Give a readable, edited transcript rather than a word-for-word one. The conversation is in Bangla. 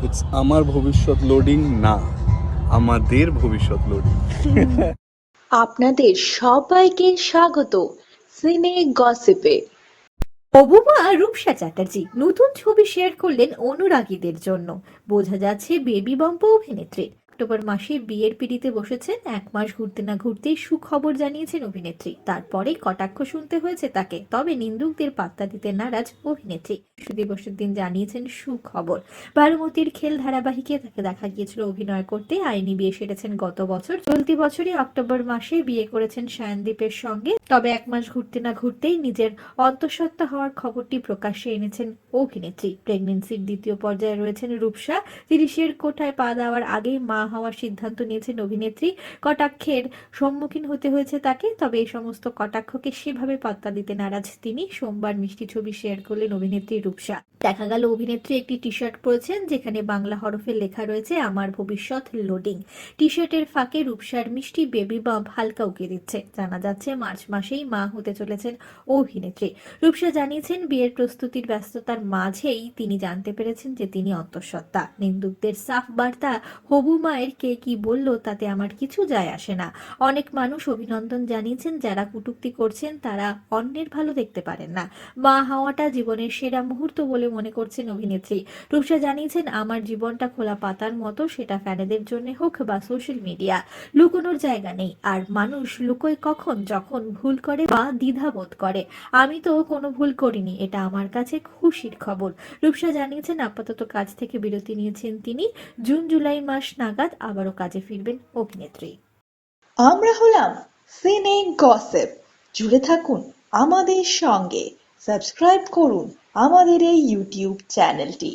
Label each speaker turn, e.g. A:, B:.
A: ইটস আমার ভবিষ্যৎ লোডিং না, আমাদের ভবিষ্যৎ লোডিং।
B: আপনাদের সবাইকে স্বাগত সিনে গসিপে।
C: অবুমা রূপসা চ্যাটার্জি নতুন ছবি শেয়ার করলেন অনুরাগীদের জন্য। বোঝা যাচ্ছে বেবি বাম্প অভিনেত্রী। অক্টোবর মাসে বিয়ের পিড়িতে বসেছেন। 1 মাস ঘুরতে না ঘুরতেই সুখবর জানিয়েছেন অভিনেত্রী। তারপরে কটাক্ষ শুনতে হয়েছে তাকে, তবে নিন্দুকদের পাত্তা দিতে নারাজ অভিনেত্রী। শিশু দিবসের দিন জানিয়েছেন সুখবর। বারুমতির খেল ধারাবাহিকে তাকে দেখা গিয়েছিল অভিনয় করতে। আইনি বিয়ে সেরেছেন গত বছর। চলতি বছরই অক্টোবর মাসে বিয়ে করেছেন সায়নদীপের সঙ্গে। তবে 1 মাস ঘুরতে না ঘুরতেই নিজের অন্তঃসত্ত্বা হওয়ার খবরটি প্রকাশ্যে এনেছেন অভিনেত্রী। প্রেগন্যান্সির দ্বিতীয় পর্যায়ে রয়েছেন রূপসা। 30-এর কোঠায় পা দেওয়ার আগেই মা হওয়ার সিদ্ধান্ত নিয়েছেন অভিনেত্রী। কটাক্ষের সম্মুখীন হতে হয়েছে তাকে, তবে এই সমস্ত কটাক্ষকে সেভাবে পাত্তা দিতে নারাজ তিনি। সোমবার মিষ্টি ছবি শেয়ার করলেন অভিনেত্রী রূপসা। দেখা গেল অভিনেত্রী একটি টি শার্ট পরেছেন, যেখানে বাংলা হরফে লেখা রয়েছে আমার ভবিষ্যৎ লোডিং। টি শার্টের ফাঁকে রূপসার মিষ্টি বেবি বাম্প হালকা উঁকি দিচ্ছে। জানা যাচ্ছে মার্চ মাসেই মা হতে চলেছেন অভিনেত্রী। রূপসা জানিয়েছেন বিয়ের প্রস্তুতির ব্যস্ততার মাঝেই তিনি জানতে পেরেছেন যে তিনি অন্তঃসত্ত্বা। নিন্দুকদের সাফ বার্তা, হবু মায়ের কে কি বলল তাতে আমার কিছু যায় আসে না। অনেক মানুষ অভিনন্দন জানিয়েছেন, যারা কটূক্তি করছেন তারা অন্যের ভালো দেখতে পারেন না। মা হওয়াটা জীবনের সেরা মুহূর্ত বলে মনে করছেন অভিনেত্রী। রূপসা জানিয়েছেন আমার জীবনটা খোলা পাতার মতো, সেটা ফ্যানেদের জন্য হোক বা সোশ্যাল মিডিয়া। লুকোনোর জায়গা নেই। আর মানুষ লুকোয় কখন? যখন ভুল করে বা দ্বিধাবোধ করে। আমি তো কোনো ভুল করিনি, এটা আমার কাছে খুশির খবর। রূপসা জানিয়েছেন আপাতত কাজ থেকে বিরতি নিয়েছেন তিনি। জুন জুলাই মাস নাগাদ আবারও কাজে ফিরবেন অভিনেত্রী।
B: আমরা হলাম সিনে গসিপ। জুড়ে থাকুন আমাদের সঙ্গে, সাবস্ক্রাইব করুন আমাদের এই ইউটিউব চ্যানেলটি।